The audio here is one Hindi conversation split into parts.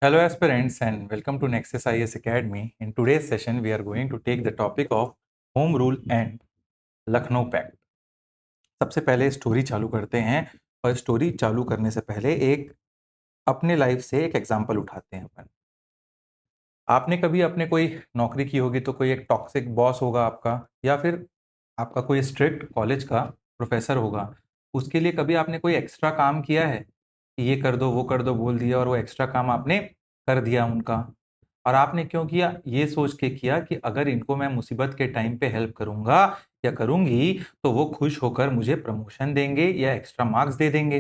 Hello, aspirants, and welcome to Nexus IS Academy. In today's session, we are going to take the topic of Home Rule and Lucknow pact. सबसे पहले स्टोरी चालू करते हैं और स्टोरी चालू करने से पहले एक अपने लाइफ से एक एग्जांपल उठाते हैं अपन। आपने कभी अपने कोई नौकरी की होगी तो कोई एक टॉक्सिक बॉस होगा आपका, या फिर आपका कोई स्ट्रिक्ट कॉलेज का प्रोफेसर होगा। उसके लिए कभी आपने कोई एक्स्ट्रा काम किया है कि ये कर दो वो कर दो बोल दिया और वो एक्स्ट्रा काम आपने कर दिया उनका। और आपने क्यों किया? ये सोच के किया कि अगर इनको मैं मुसीबत के टाइम पे हेल्प करूंगा या करूंगी तो वो खुश होकर मुझे प्रमोशन देंगे या एक्स्ट्रा मार्क्स दे देंगे।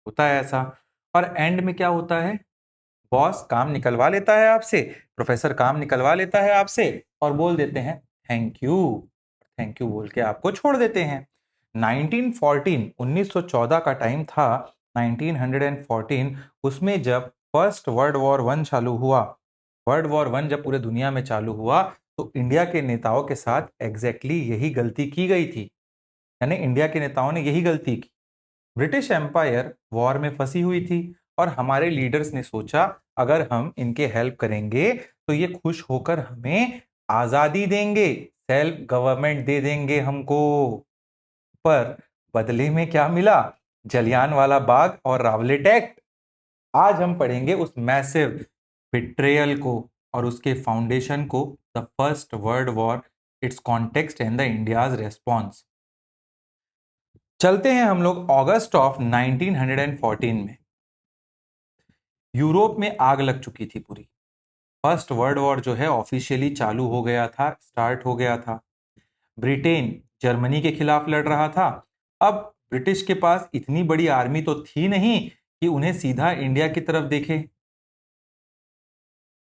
होता है ऐसा। और एंड में क्या होता है? बॉस काम निकलवा लेता है आपसे, प्रोफेसर काम निकलवा लेता है आपसे और बोल देते हैं थैंक यू। थैंक यू बोल के आपको छोड़ देते हैं। 1914 का टाइम था। 1914 उसमें जब फर्स्ट वर्ल्ड वॉर वन चालू हुआ, वर्ल्ड वॉर वन जब पूरे दुनिया में चालू हुआ तो इंडिया के नेताओं के साथ एग्जैक्टली यही गलती की गई थी। यानी इंडिया के नेताओं ने यही गलती की। ब्रिटिश एम्पायर वॉर में फंसी हुई थी और हमारे लीडर्स ने सोचा अगर हम इनके हेल्प करेंगे तो ये खुश होकर हमें आजादी देंगे, सेल्फ गवर्नमेंट दे देंगे हमको। पर बदले में क्या मिला? जलियांवाला बाग और रावलेट एक्ट। आज हम पढ़ेंगे उस मैसिव बिट्रेयल को और उसके फाउंडेशन को, the first world war, it's context and the India's response. चलते हैं हम लोग अगस्त ऑफ 1914 में। यूरोप में आग लग चुकी थी पूरी। फर्स्ट वर्ल्ड वॉर जो है ऑफिशियली चालू हो गया था, स्टार्ट हो गया था। ब्रिटेन जर्मनी के खिलाफ लड़ रहा था। अब ब्रिटिश के पास इतनी बड़ी आर्मी तो थी नहीं कि उन्हें सीधा इंडिया की तरफ देखे।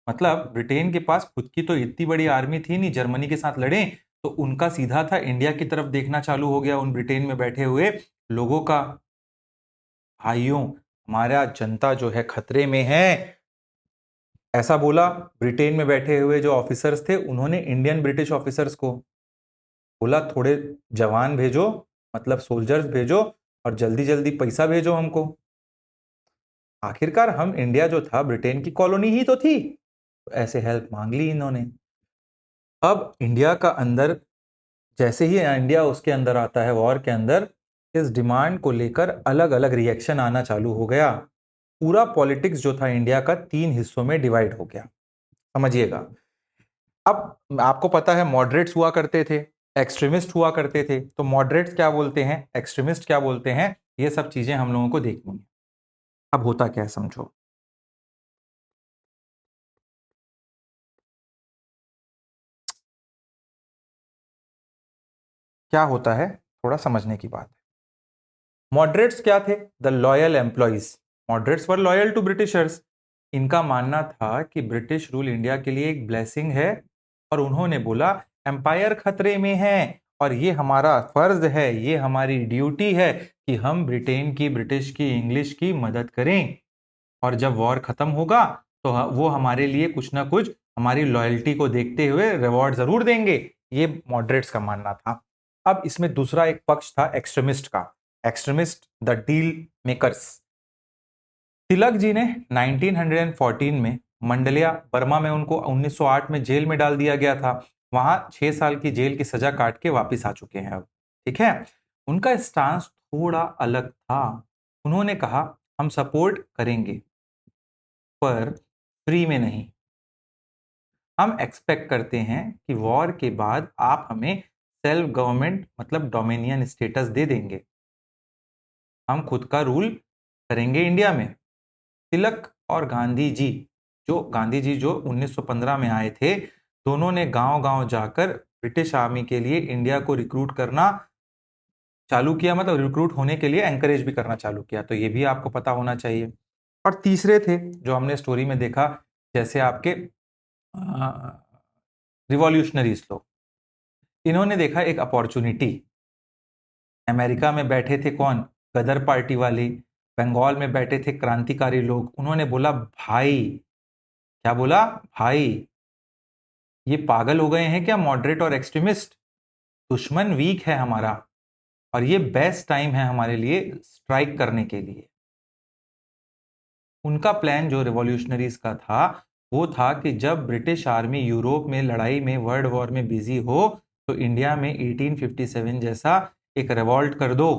मतलब ब्रिटेन के पास खुद की तो इतनी बड़ी आर्मी थी नहीं, जर्मनी के साथ लड़े तो उनका सीधा था इंडिया की तरफ देखना चालू हो गया उन ब्रिटेन में बैठे हुए लोगों का। भाइयों, हमारा जनता जो है खतरे में है, ऐसा बोला ब्रिटेन में बैठे हुए जो ऑफिसर्स थे। उन्होंने इंडियन ब्रिटिश ऑफिसर्स को बोला थोड़े जवान भेजो, मतलब सोल्जर्स भेजो और जल्दी जल्दी पैसा भेजो हमको। आखिरकार हम इंडिया जो था ब्रिटेन की कॉलोनी ही तो थी, तो ऐसे हेल्प मांग ली इन्होंने। अब इंडिया का अंदर जैसे ही इंडिया उसके अंदर आता है वॉर के अंदर, इस डिमांड को लेकर अलग अलग रिएक्शन आना चालू हो गया। पूरा पॉलिटिक्स जो था इंडिया का 3 हिस्सों में डिवाइड हो गया। समझिएगा। अब आपको पता है मॉडरेट्स हुआ करते थे, एक्सट्रीमिस्ट हुआ करते थे। तो मॉडरेट्स क्या बोलते हैं, एक्सट्रीमिस्ट क्या बोलते हैं, ये सब चीजें हम लोगों को देखनी है। अब होता क्या है समझो। क्या होता है थोड़ा समझने की बात है। मॉडरेट्स क्या थे? The loyal employees. Moderates were loyal to britishers. इनका मानना था कि ब्रिटिश रूल इंडिया के लिए एक ब्लेसिंग है और उन्होंने बोला एम्पायर खतरे में है और ये हमारा फर्ज है, ये हमारी ड्यूटी है कि हम ब्रिटेन की, ब्रिटिश की, इंग्लिश की मदद करें। और जब वॉर खत्म होगा तो वो हमारे लिए कुछ ना कुछ हमारी लॉयल्टी को देखते हुए रिवॉर्ड जरूर देंगे। ये मॉडरेट्स का मानना था। अब इसमें दूसरा एक पक्ष था एक्सट्रीमिस्ट का। Extremist the deal makers. Tilak ji ने 1914 में मंडलिया बर्मा में, उनको 1908 में जेल में डाल दिया गया था। वहां 6 साल की जेल की सजा काट के वापिस आ चुके हैं अब। ठीक है। उनका स्टांस थोड़ा अलग था। उन्होंने कहा हम सपोर्ट करेंगे पर फ्री में नहीं। हम एक्सपेक्ट करते हैं कि वॉर के बाद आप हमें सेल्फ गवर्नमेंट मतलब डोमिनियन स्टेटस दे देंगे, हम खुद का रूल करेंगे इंडिया में। तिलक और गांधी जी, जो 1915 में आए थे, दोनों ने गांव गांव जाकर ब्रिटिश आर्मी के लिए इंडिया को रिक्रूट करना चालू किया, मतलब रिक्रूट होने के लिए एंकरेज भी करना चालू किया। तो ये भी आपको पता होना चाहिए। और तीसरे थे जो हमने स्टोरी में देखा, जैसे आपके रिवॉल्यूशनरीज लोग। इन्होंने देखा एक अपॉर्चुनिटी। अमेरिका में बैठे थे कौन? गदर पार्टी वाले। बंगाल में बैठे थे क्रांतिकारी लोग। उन्होंने बोला भाई, क्या बोला? भाई, ये पागल हो गए हैं क्या मॉडरेट और एक्सट्रीमिस्ट? दुश्मन वीक है हमारा और ये बेस्ट टाइम है हमारे लिए स्ट्राइक करने के लिए। उनका प्लान जो रिवॉल्यूशनरीज का था वो था कि जब ब्रिटिश आर्मी यूरोप में लड़ाई में वर्ल्ड वॉर में बिजी हो तो इंडिया में 1857 जैसा एक रिवॉल्ट कर दो।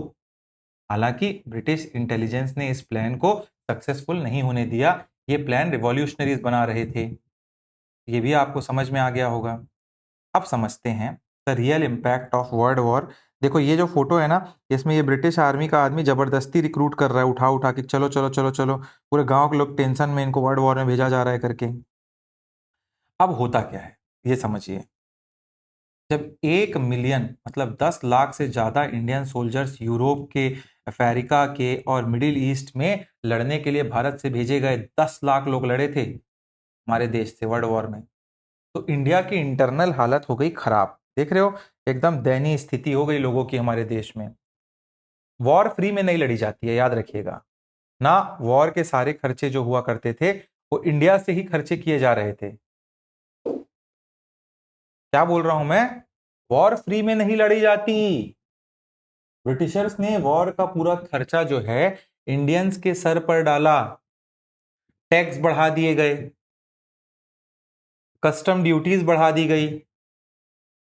हालांकि ब्रिटिश इंटेलिजेंस ने इस प्लान को सक्सेसफुल नहीं होने दिया। ये प्लान रिवॉल्यूशनरीज बना रहे थे। ये भी आपको समझ में आ गया होगा। अब समझते हैं the real impact of world war. देखो ये जो फोटो है ना, इसमें ये ब्रिटिश आर्मी का आदमी जबरदस्ती रिक्रूट कर रहा है, उठा उठा के चलो चलो चलो चलो, पूरे गांव के लोग टेंशन में, इनको वर्ल्ड वॉर में भेजा जा रहा है करके। अब होता क्या है ये समझिए। जब 1 मिलियन मतलब 10 लाख से ज्यादा इंडियन सोल्जर्स यूरोप के, अफ्रीका के और मिडिल ईस्ट में लड़ने के लिए भारत से भेजे गए, 10 लाख लोग लड़े थे हमारे देश से वर्ल्ड वॉर में। तो इंडिया की इंटरनल हालत हो गई खराब। देख रहे हो, एकदम दयनीय स्थिति हो गई लोगों की हमारे देश में। वॉर फ्री में नहीं लड़ी जाती है, याद रखिएगा ना। वॉर के सारे खर्चे जो हुआ करते थे वो इंडिया से ही खर्चे किए जा रहे थे। क्या बोल रहा हूं मैं? वॉर फ्री में नहीं लड़ी जाती। ब्रिटिशर्स ने वॉर का पूरा खर्चा जो है इंडियंस के सर पर डाला। टैक्स बढ़ा दिए गए, कस्टम ड्यूटीज बढ़ा दी गई,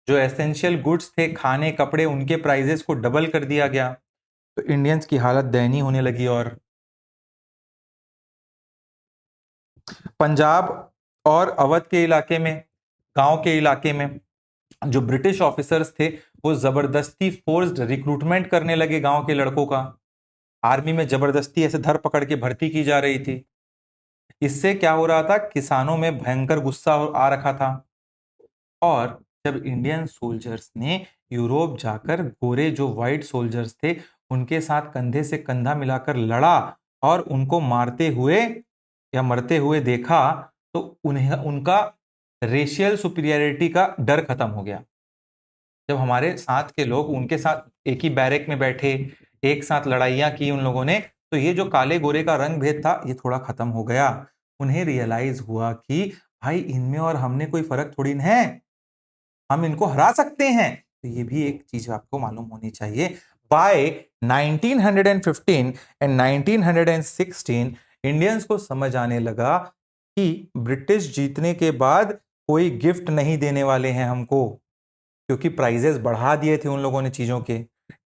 जो एसेंशियल गुड्स थे, खाने कपड़े, उनके प्राइजेस को डबल कर दिया गया। तो इंडियंस की हालत दयनीय होने लगी। और पंजाब और अवध के इलाके में, गांव के इलाके में जो ब्रिटिश ऑफिसर्स थे वो जबरदस्ती फोर्स्ड रिक्रूटमेंट करने लगे गांव के लड़कों का। आर्मी में जबरदस्ती ऐसे धर पकड़ के भर्ती की जा रही थी। इससे क्या हो रहा था, किसानों में भयंकर गुस्सा आ रखा था। और जब इंडियन सोल्जर्स ने यूरोप जाकर गोरे जो व्हाइट सोल्जर्स थे उनके साथ कंधे से कंधा मिलाकर लड़ा और उनको मारते हुए या मरते हुए देखा, तो उन्हें उनका रेशियल सुपीरियरिटी का डर खत्म हो गया। जब हमारे साथ के लोग उनके साथ एक ही बैरक में बैठे, एक साथ लड़ाइयां की उन लोगों ने, तो ये जो काले गोरे का रंग भेद था ये थोड़ा खत्म हो गया। उन्हें रियलाइज हुआ कि भाई इनमें और हमने कोई फर्क थोड़ी न है, हम इनको हरा सकते हैं। तो ये भी एक चीज आपको मालूम होनी चाहिए। बाय 1915 एंड 1916 इंडियंस को समझ आने लगा कि ब्रिटिश जीतने के बाद कोई गिफ्ट नहीं देने वाले हैं हमको, क्योंकि प्राइजेस बढ़ा दिए थे उन लोगों ने चीजों के,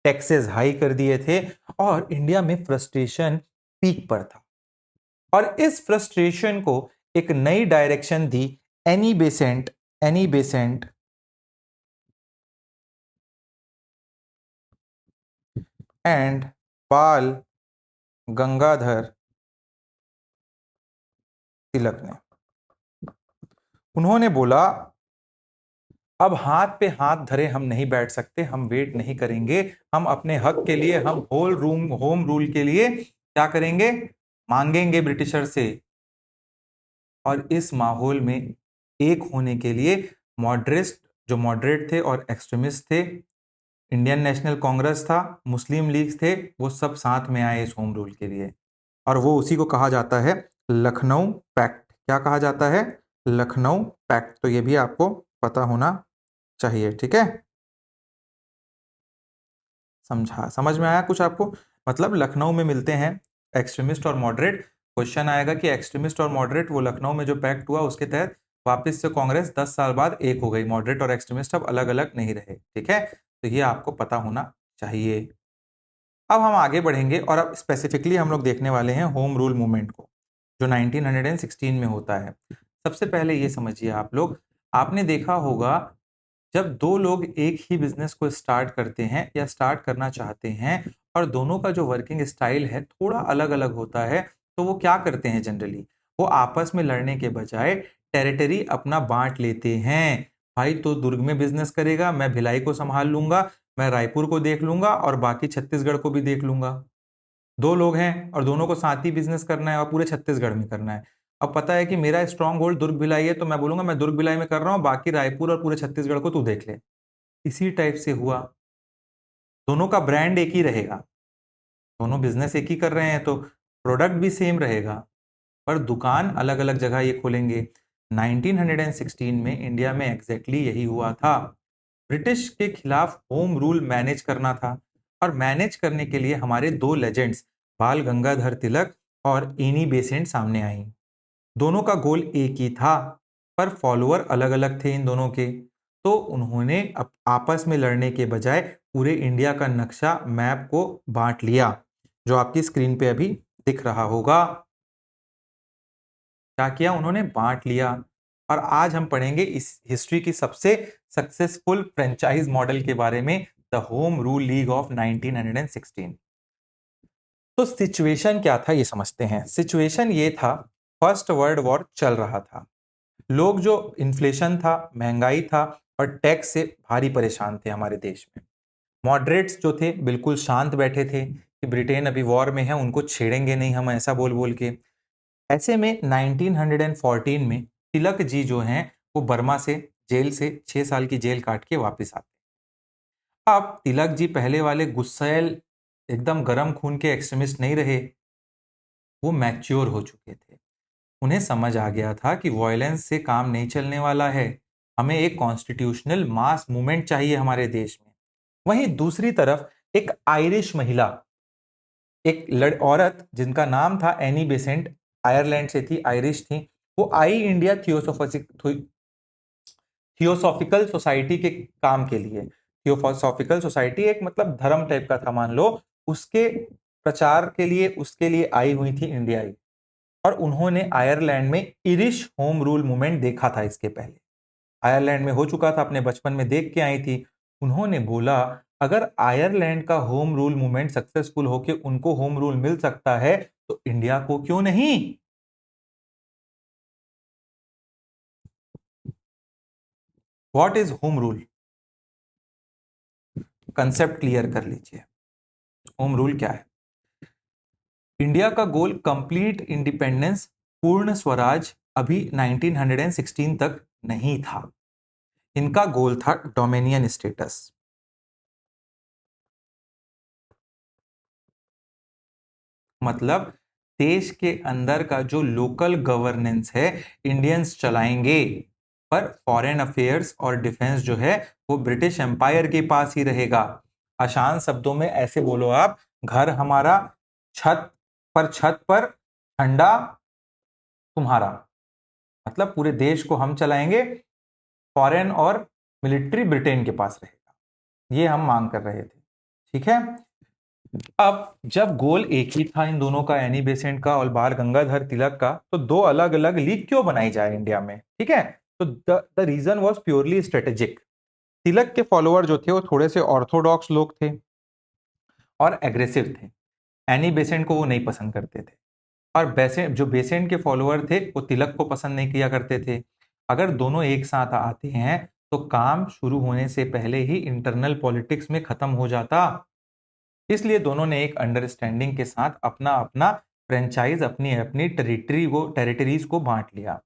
टैक्सेस हाई कर दिए थे और इंडिया में फ्रस्ट्रेशन पीक पर था। और इस फ्रस्ट्रेशन को एक नई direction the Annie Besant and बाल गंगाधर तिलक ने। उन्होंने बोला अब हाथ पे हाथ धरे हम नहीं बैठ सकते, हम वेट नहीं करेंगे, हम अपने हक के लिए, हम होम रूल के लिए क्या करेंगे, मांगेंगे ब्रिटिशर से। और इस माहौल में एक होने के लिए जो मॉडरेट थे और एक्सट्रीमिस्ट थे, इंडियन नेशनल कांग्रेस था, मुस्लिम लीग थे, वो सब साथ में आए इस होम रूल के लिए। और वो उसी को कहा जाता है लखनऊ पैक्ट। क्या कहा जाता है? लखनऊ पैक्ट। तो ये भी आपको पता होना चाहिए, ठीक है। समझ में आया कुछ आपको? मतलब लखनऊ में मिलते हैं एक्सट्रीमिस्ट और मॉडरेट। क्वेश्चन आएगा कि एक्सट्रीमिस्ट और मॉडरेट, वो लखनऊ में जो पैक्ट हुआ उसके तहत वापस से कांग्रेस 10 साल बाद एक हो गई, मॉडरेट और एक्सट्रीमिस्ट अब अलग अलग नहीं रहे, ठीक है। तो ये आपको पता होना चाहिए। अब हम आगे बढ़ेंगे और अब स्पेसिफिकली हम लोग देखने वाले हैं होम रूल मूवमेंट को, जो 1916 में होता है। सबसे पहले ये समझिए आप लोग, आपने देखा होगा जब दो लोग एक ही बिजनेस को स्टार्ट करते हैं या स्टार्ट करना चाहते हैं और दोनों का जो वर्किंग स्टाइल है थोड़ा अलग अलग होता है, तो वो क्या करते हैं जनरली, वो आपस में लड़ने के बजाय टेरिटरी अपना बांट लेते हैं। भाई तो दुर्ग में बिजनेस करेगा, मैं भिलाई को संभाल लूंगा, मैं रायपुर को देख लूंगा और बाकी छत्तीसगढ़ को भी देख लूंगा। दो लोग हैं और दोनों को साथ ही बिजनेस करना है और पूरे छत्तीसगढ़ में करना है। अब पता है कि मेरा स्ट्रांग होल्ड दुर्ग भिलाई है, तो मैं बोलूंगा मैं दुर्ग भिलाई में कर रहा हूं, बाकी रायपुर और पूरे छत्तीसगढ़ को तू देख ले। इसी टाइप से हुआ, दोनों का ब्रांड एक ही रहेगा, दोनों बिजनेस एक ही कर रहे हैं तो प्रोडक्ट भी सेम रहेगा, पर दुकान अलग अलग जगह ये खोलेंगे। 1916 में इंडिया में एग्जैक्टली यही हुआ था। ब्रिटिश के खिलाफ होम रूल मैनेज करना था और मैनेज करने के लिए हमारे दो लेजेंड्स बाल गंगाधर तिलक और एनी बेसेंट सामने आई। दोनों का गोल एक ही था, पर फॉलोअर अलग अलग थे इन दोनों के। तो उन्होंने आपस में लड़ने के बजाय पूरे इंडिया का नक्शा मैप को बांट लिया, जो आपकी स्क्रीन पे अभी दिख रहा होगा। क्या किया उन्होंने? बांट लिया। और आज हम पढ़ेंगे इस हिस्ट्री की सबसे सक्सेसफुल फ्रेंचाइज मॉडल के बारे में, the home rule league of 1916। तो सिचुएशन क्या था ये समझते हैं। सिचुएशन ये था, फर्स्ट वर्ल्ड वॉर चल रहा था। लोग जो इन्फ्लेशन था, महंगाई था और टैक्स से भारी परेशान थे हमारे देश में। मॉडरेट्स जो थे बिल्कुल शांत बैठे थे कि ब्रिटेन अभी वॉर में है, उनको छेड़ेंगे नहीं हम, ऐसा बोल बोल के। ऐसे में 1914 में तिलक जी जो हैं वो बर्मा से जेल से 6 साल की जेल काट के वापस आते। अब तिलक जी पहले वाले गुस्सैल एकदम गरम खून के एक्सट्रीमिस्ट नहीं रहे, वो मैच्योर हो चुके थे। उन्हें समझ आ गया था कि वॉयलेंस से काम नहीं चलने वाला है, हमें एक कॉन्स्टिट्यूशनल मास मूवमेंट चाहिए हमारे देश में। वहीं दूसरी तरफ एक आयरिश महिला, एक औरत जिनका नाम था एनी बेसेंट, आयरलैंड से थी, आयरिश थी। वो आई इंडिया थियोसॉफिकल सोसाइटी के काम के लिए। थियोसॉफिकल सोसाइटी एक मतलब धर्म टाइप का था मान लो, उसके प्रचार के लिए उसके लिए आई हुई थी इंडिया। और उन्होंने आयरलैंड में इरिश होम रूल मूवमेंट देखा था। इसके पहले आयरलैंड में हो चुका था, अपने बचपन में देख के आई थी। उन्होंने बोला अगर आयरलैंड का होम रूल मूवमेंट सक्सेसफुल होके उनको होम रूल मिल सकता है तो इंडिया को क्यों नहीं। What is home rule? Concept clear कर लीजिए। होम रूल क्या है? इंडिया का गोल कंप्लीट इंडिपेंडेंस, पूर्ण स्वराज अभी 1916 तक नहीं था। इनका गोल था डोमिनियन स्टेटस। मतलब देश के अंदर का जो लोकल गवर्नेंस है इंडियंस चलाएंगे, पर फॉरेन अफेयर्स और डिफेंस जो है वो ब्रिटिश एम्पायर के पास ही रहेगा। आसान शब्दों में ऐसे बोलो आप, घर हमारा, छत पर ठंडा तुम्हारा। मतलब पूरे देश को हम चलाएंगे, फॉरेन और मिलिट्री ब्रिटेन के पास रहेगा, ये हम मांग कर रहे थे। ठीक है। अब जब गोल एक ही था इन दोनों का, एनी बेसेंट का और बाल गंगाधर तिलक का, तो दो अलग अलग लीग क्यों बनाई जाए इंडिया में? ठीक है। तो the reason was purely strategic. Tilak के फॉलोअर जो थे वो थोड़े से ऑर्थोडॉक्स लोग थे और एग्रेसिव थे। एनी बेसेंट को वो नहीं पसंद करते थे। और बेसेंट के फॉलोअर थे वो तिलक को पसंद नहीं किया करते थे। अगर दोनों एक साथ आते हैं तो काम शुरू होने से पहले ही इंटरनल पॉलिटिक्स में खत्म हो जाता। इसलिए दोनों ने एक अंडरस्टैंडिंग के साथ अपना अपना फ्रेंचाइज, अपनी अपनी टेरिटरीज को बांट लिया।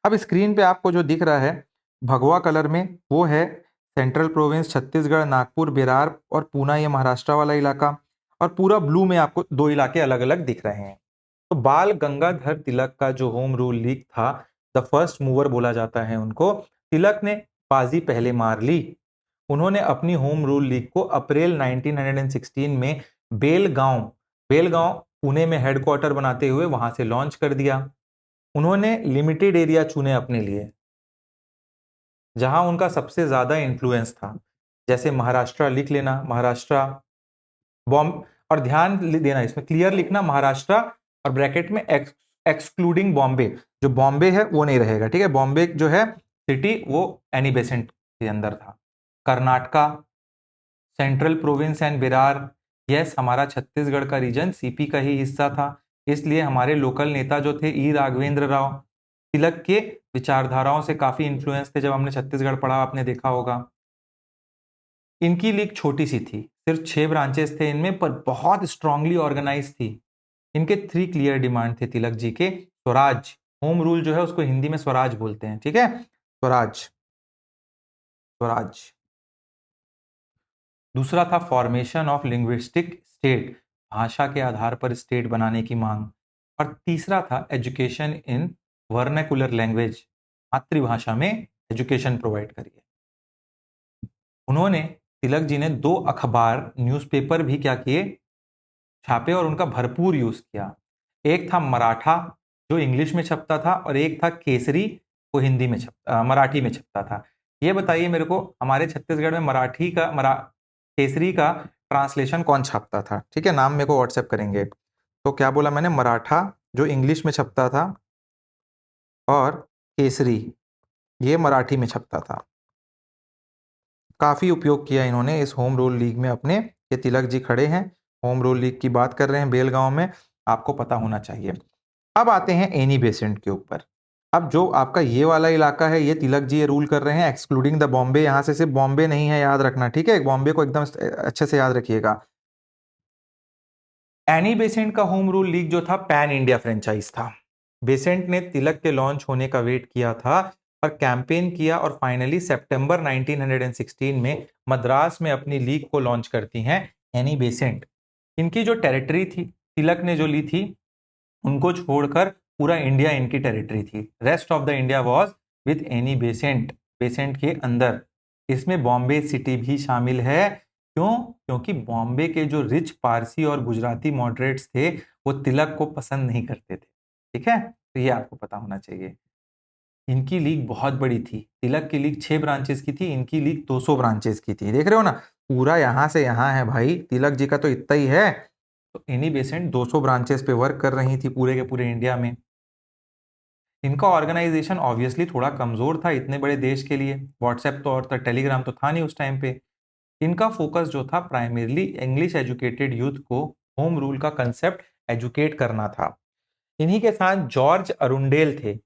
अब स्क्रीन पे आपको जो दिख रहा है भगवा कलर में, वो है सेंट्रल प्रोविंस छत्तीसगढ़, नागपुर, बेरार और पूना, ये महाराष्ट्र वाला इलाका। और पूरा ब्लू में आपको दो इलाके अलग अलग दिख रहे हैं। तो बाल गंगाधर तिलक का जो होम रूल लीग था, द फर्स्ट मूवर बोला जाता है उनको। तिलक ने बाजी पहले मार ली। उन्होंने अपनी होम रूल लीग को अप्रैल 1916 में बेलगांव बेलगांव पुणे में हेडक्वार्टर बनाते हुए वहां से लॉन्च कर दिया। उन्होंने लिमिटेड एरिया चुने अपने लिए जहां उनका सबसे ज्यादा इन्फ्लुएंस था, जैसे महाराष्ट्र, लिख लेना महाराष्ट्र, बॉम्ब, और ध्यान देना इसमें क्लियर लिखना महाराष्ट्र और ब्रैकेट में एक्सक्लूडिंग बॉम्बे। जो बॉम्बे है वो नहीं रहेगा, ठीक है। बॉम्बे जो है सिटी वो एनी बेसेंट के अंदर था। कर्नाटका, सेंट्रल प्रोविंस एंड बिरार, यस हमारा छत्तीसगढ़ का रीजन सीपी का ही हिस्सा था। इसलिए हमारे लोकल नेता जो थे ई राघवेंद्र राव, तिलक के विचारधाराओं से काफी इन्फ्लुएंस थे। जब हमने छत्तीसगढ़ पढ़ा आपने देखा होगा। इनकी लीग छोटी सी थी, सिर्फ 6 ब्रांचेस थे इनमें, पर बहुत स्ट्रांगली ऑर्गेनाइज थी। इनके 3 क्लियर डिमांड थे तिलक जी के। स्वराज, होम रूल जो है उसको हिंदी में स्वराज बोलते हैं, ठीक है। स्वराज, स्वराज। दूसरा था फॉर्मेशन ऑफ लिंग्विस्टिक स्टेट, भाषा के आधार पर स्टेट बनाने की मांग। और तीसरा था एजुकेशन इन वर्नाकुलर लैंग्वेज, मातृभाषा में एजुकेशन प्रोवाइड करिए। उन्होंने, तिलक जी ने 2 अखबार, न्यूज़पेपर भी क्या किए, छापे और उनका भरपूर यूज किया। एक था मराठा जो इंग्लिश में छपता था, और एक था केसरी, वो हिंदी में मराठी में छपता था। ये बताइए मेरे को, हमारे छत्तीसगढ़ में केसरी का ट्रांसलेशन कौन छापता था? ठीक है, नाम मेरे को व्हाट्सएप करेंगे। तो क्या बोला मैंने? मराठा जो इंग्लिश में छपता था, और केसरी ये मराठी में छपता था। काफी उपयोग किया इन्होंने इस होम रूल लीग में अपने। ये तिलक जी खड़े हैं, होम रूल लीग की बात कर रहे हैं बेलगांव में, आपको पता होना चाहिए। अब आते हैं एनी बेसेंट के ऊपर। अब जो आपका ये वाला इलाका है, ये तिलक जी ये रूल कर रहे हैं, एक्सक्लूडिंग द बॉम्बे। यहां से सिर्फ बॉम्बे नहीं है, याद रखना, ठीक है? बॉम्बे को एकदम अच्छे से याद रखिएगा। एनी बेसेंट का होम रूल लीग जो था पैन इंडिया फ्रेंचाइज था। बेसेंट ने तिलक के लॉन्च होने का वेट किया था और कैंपेन किया, और फाइनली सितंबर 1916 में मद्रास में अपनी लीग को लॉन्च करती हैं एनी बेसेंट। इनकी जो टेरिटरी थी, तिलक ने जो ली थी, उनको छोड़कर पूरा इंडिया इनकी टेरिटरी थी। Rest of the India was with Annie Besant, Besant के अंदर। इसमें बॉम्बे सिटी भी शामिल है। क्यों? क्योंकि बॉम्बे के जो रिच पारसी और गुजराती मॉडरेट्स थे, वो तिलक को पसंद नहीं करते थे। ठीक है, तो ये आपको पता होना चाहिए। इनकी लीग बहुत बड़ी थी। तिलक की लीग 6 ब्रांचेस की थी, इनकी लीग 200 ब्रांचेस की थी। देख रहे हो ना, पूरा यहां से यहां है भाई। तिलक जी का तो इतना ही है। तो एनी बेसेंट 200 ब्रांचेस पे वर्क कर रही थी पूरे के पूरे इंडिया में। इनका ऑर्गेनाइजेशन ऑब्वियसली थोड़ा कमजोर था इतने बड़े देश के लिए। व्हाट्सएप तो और टेलीग्राम तो था नहीं उस टाइम पे। इनका फोकस जो था प्राइमरली इंग्लिश एजुकेटेड यूथ को होम रूल का कंसेप्ट एजुकेट करना था। इन्हीं के साथ जॉर्ज अरुंडेल थे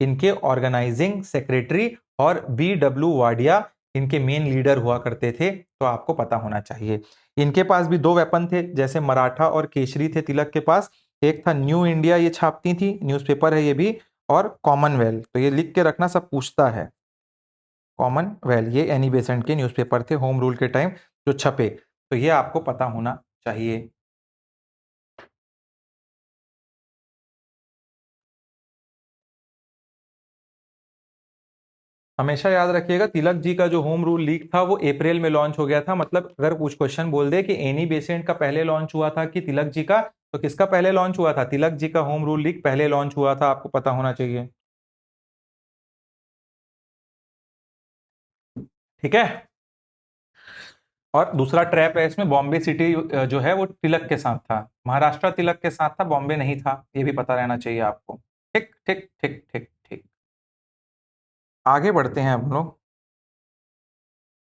इनके ऑर्गेनाइजिंग सेक्रेटरी, और B.W. वाडिया इनके मेन लीडर हुआ करते थे। तो आपको पता होना चाहिए। इनके पास भी 2 वेपन थे, जैसे मराठा और केशरी थे तिलक के पास। एक था न्यू इंडिया, ये छापती थी, न्यूज़पेपर है ये भी, और कॉमनवेल्थ। तो ये लिख के रखना, सब पूछता है। कॉमनवेल्थ ये एनी बेसेंट के न्यूज़पेपर थे होम रूल के टाइम जो छपे। तो ये आपको पता होना चाहिए। हमेशा याद रखिएगा, तिलक जी का जो होम रूल लीग था वो अप्रैल में लॉन्च हो गया था। मतलब अगर कुछ क्वेश्चन बोल दे कि एनी बेसेंट का पहले लॉन्च हुआ था कि तिलक जी का, तो किसका पहले लॉन्च हुआ था? तिलक जी का होम रूल लीग पहले लॉन्च हुआ था, आपको पता होना चाहिए। ठीक है। और दूसरा ट्रैप है इसमें, बॉम्बे सिटी जो है वो तिलक के साथ था, महाराष्ट्र तिलक के साथ था, बॉम्बे नहीं था, ये भी पता रहना चाहिए आपको। ठीक ठीक ठीक ठीक ठीक। आगे बढ़ते हैं हम लोग।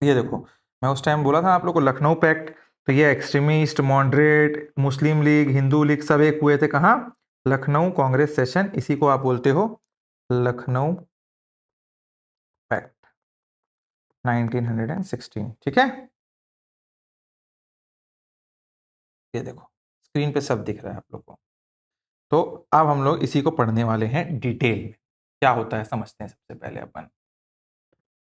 ये देखो, मैं उस टाइम बोला था आप लोग को लखनऊ पैक्ट। तो ये एक्सट्रीमिस्ट, मॉडरेट, मुस्लिम लीग, हिंदू लीग सब एक हुए थे कहाँ? लखनऊ कांग्रेस सेशन, इसी को आप बोलते हो लखनऊ पैक्ट 1916। ठीक है, ये देखो स्क्रीन पे सब दिख रहा है आप लोग को। तो अब हम लोग इसी को पढ़ने वाले हैं डिटेल में। क्या होता है समझते हैं सबसे पहले अपन।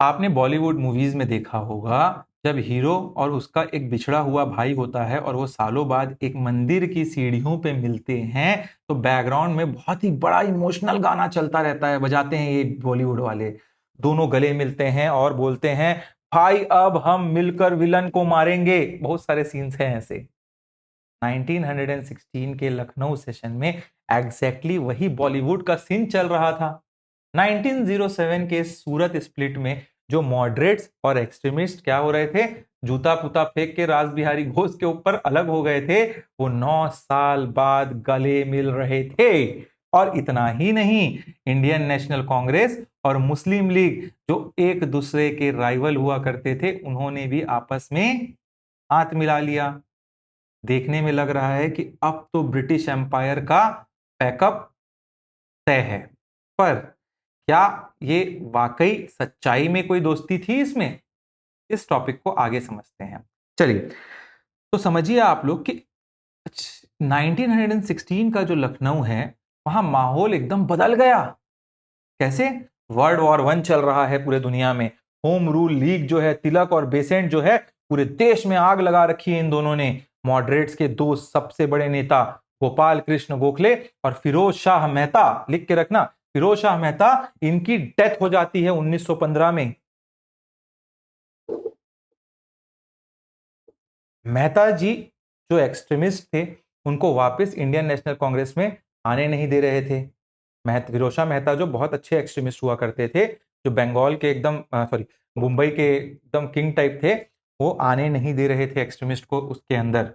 आपने बॉलीवुड मूवीज में देखा होगा, जब हीरो और उसका एक बिछड़ा हुआ भाई होता है और वो सालों बाद एक मंदिर की सीढ़ियों पे मिलते हैं, तो बैकग्राउंड में बहुत ही बड़ा इमोशनल गाना चलता रहता है, बजाते हैं ये बॉलीवुड वाले। दोनों गले मिलते हैं और बोलते हैं, भाई अब हम मिलकर विलन को मारेंगे। बहुत सारे सीन्स हैं ऐसे। 1916 के लखनऊ सेशन में एग्जैक्टली वही बॉलीवुड का सीन चल रहा था। 1907 के सूरत स्प्लिट में जो मॉडरेट्स और एक्सट्रीमिस्ट क्या हो रहे थे, जूता पुता फेंक के रास बिहारी घोष के ऊपर अलग हो गए थे, वो 9 साल बाद गले मिल रहे थे। और इतना ही नहीं, इंडियन नेशनल कांग्रेस और मुस्लिम लीग जो एक दूसरे के राइवल हुआ करते थे, उन्होंने भी आपस में हाथ मिला लिया। देखने में लग रहा है कि अब तो ब्रिटिश एम्पायर का पैकअप तय है। पर क्या ये वाकई सच्चाई में कोई दोस्ती थी इसमें? इस टॉपिक को आगे समझते हैं। चलिए, तो समझिए आप लोग कि 1916 का जो लखनऊ है, वहां माहौल एकदम बदल गया। कैसे? वर्ल्ड वॉर 1 चल रहा है पूरे दुनिया में। होम रूल लीग जो है, तिलक और बेसेंट जो है, पूरे देश में आग लगा रखी है इन दोनों ने। मॉडरेट्स के 2 सबसे बड़े नेता, गोपाल कृष्ण गोखले और फिरोज शाह मेहता, लिख के रखना, फिरोज शाह मेहता, इनकी डेथ हो जाती है 1915 में। मेहता जी जो एक्सट्रीमिस्ट थे, उनको वापस इंडियन नेशनल कांग्रेस में आने नहीं दे रहे थे। फिरोजा मेहता जो बहुत अच्छे एक्सट्रीमिस्ट हुआ करते थे, जो बंगाल के एकदम सॉरी मुंबई के एकदम किंग टाइप थे, वो आने नहीं दे रहे थे एक्सट्रीमिस्ट को उसके अंदर।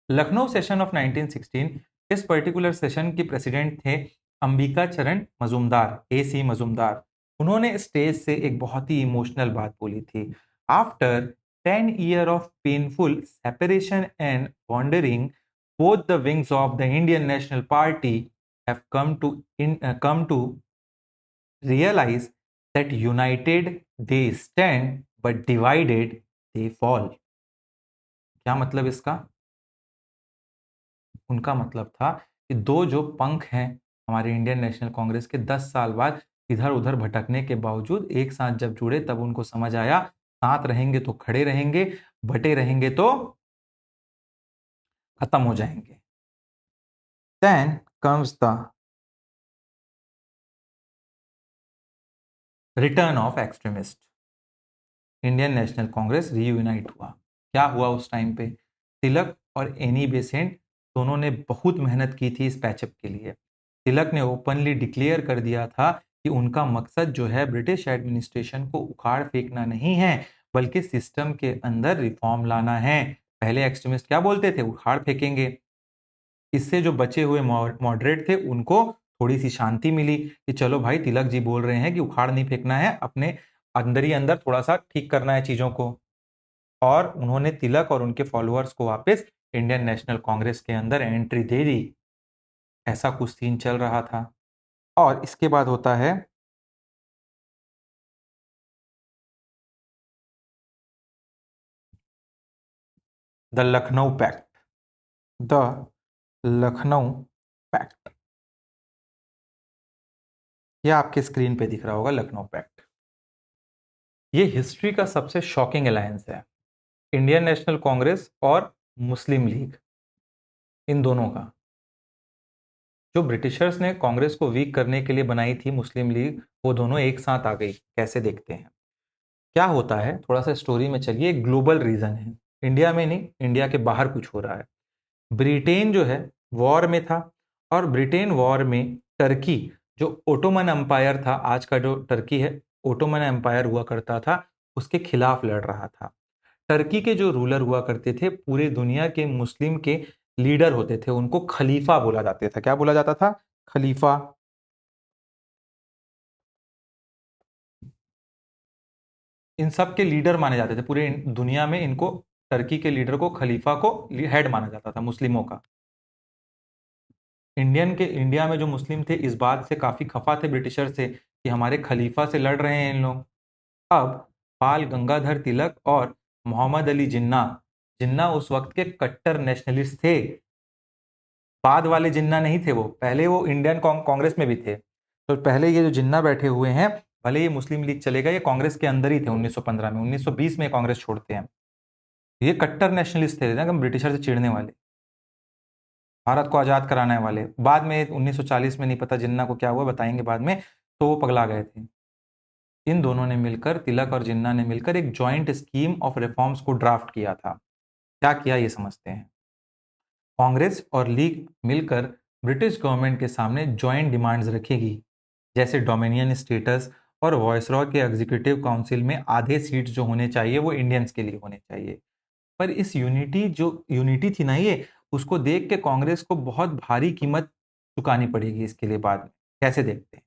लखनऊ सेशन ऑफ 1916, इस पर्टिकुलर सेशन की प्रेसिडेंट थे अंबिका चरण मजूमदार, AC मजूमदार। उन्होंने स्टेज से एक बहुत ही इमोशनल बात बोली थी। After 10 years of painful separation and wandering, both the wings of the Indian National Party have come to realize that united they stand but divided they fall। क्या मतलब इसका? उनका मतलब था कि दो जो पंख हैं हमारे इंडियन नेशनल कांग्रेस के, 10 साल बाद इधर उधर भटकने के बावजूद एक साथ जब जुड़े तब उनको समझ आया, साथ रहेंगे तो खड़े रहेंगे, बटे रहेंगे तो खत्म हो जाएंगे। Then comes the return of extremist. Indian national Congress reunite हुआ। क्या हुआ उस टाइम पे? तिलक और एनी बेसेंट दोनों ने बहुत मेहनत की थी इस पैचअप के लिए। तिलक ने ओपनली डिक्लेयर कर दिया था कि उनका मकसद जो है ब्रिटिश एडमिनिस्ट्रेशन को उखाड़ फेंकना नहीं है, बल्कि सिस्टम के अंदर रिफॉर्म लाना है। पहले एक्सट्रीमिस्ट क्या बोलते थे? उखाड़ फेंकेंगे। इससे जो बचे हुए मॉडरेट थे उनको थोड़ी सी शांति मिली कि चलो भाई, तिलक जी बोल रहे हैं कि उखाड़ नहीं फेंकना है, अपने अंदर ही अंदर थोड़ा सा ठीक करना है चीजों को। और उन्होंने तिलक और उनके फॉलोअर्स को वापस इंडियन नेशनल कांग्रेस के अंदर एंट्री दे दी। ऐसा कुछ सीन चल रहा था। और इसके बाद होता है the Lucknow pact. The Lucknow pact, यह आपके स्क्रीन पे दिख रहा होगा, लखनऊ पैक्ट। ये हिस्ट्री का सबसे शॉकिंग अलायंस है, इंडियन नेशनल कांग्रेस और मुस्लिम लीग, इन दोनों का। जो ब्रिटिशर्स ने कांग्रेस को वीक करने के लिए बनाई थी मुस्लिम लीग, वो दोनों एक साथ आ गई। कैसे देखते हैं क्या होता है, थोड़ा सा स्टोरी में चलिए। ग्लोबल रीजन है, इंडिया में नहीं, इंडिया के बाहर कुछ हो रहा है। ब्रिटेन जो है वॉर में था, और ब्रिटेन वॉर में टर्की, जो ओटोमन एम्पायर था, आज का जो टर्की है ओटोमन एम्पायर हुआ करता था, उसके खिलाफ लड़ रहा था। टर्की के जो रूलर हुआ करते थे पूरे दुनिया के मुस्लिम के लीडर होते थे, उनको खलीफा बोला जाता था। क्या बोला जाता था? खलीफा। इन सब के लीडर माने जाते थे पूरे दुनिया में, इनको टर्की के लीडर को, खलीफा को हेड माना जाता था मुस्लिमों का। इंडिया में जो मुस्लिम थे इस बात से काफी खफा थे ब्रिटिशर से कि हमारे खलीफा से लड़ रहे हैं इन लोग। अब बाल गंगाधर तिलक और मोहम्मद अली जिन्ना, जिन्ना उस वक्त के कट्टर नेशनलिस्ट थे। बाद वाले जिन्ना नहीं थे वो, पहले वो इंडियन कांग्रेस में भी थे। तो पहले ये जो जिन्ना बैठे हुए हैं, भले ये मुस्लिम लीग चले गए, ये कांग्रेस के अंदर ही थे 1915 में। 1920 में कांग्रेस छोड़ते हैं। ये कट्टर नेशनलिस्ट थे ना, हम ब्रिटिशर से चिढ़ने वाले, भारत को आजाद कराने वाले। बाद में 1940 में नहीं पता जिन्ना को क्या हुआ, बताएंगे बाद में, तो वो पगला गए थे। इन दोनों ने मिलकर, तिलक और जिन्ना ने मिलकर एक जॉइंट स्कीम ऑफ रिफॉर्म्स को ड्राफ्ट किया था। क्या किया ये समझते हैं। कांग्रेस और लीग मिलकर ब्रिटिश गवर्नमेंट के सामने जॉइंट डिमांड्स रखेगी, जैसे डोमिनियन स्टेटस और वॉइसरॉय के एग्जीक्यूटिव काउंसिल में आधे सीट्स जो होने चाहिए वो इंडियंस के लिए होने चाहिए। पर इस यूनिटी थी ना, ये उसको देख के कांग्रेस को बहुत भारी कीमत चुकानी पड़ेगी इसके लिए बाद में। कैसे देखते हैं।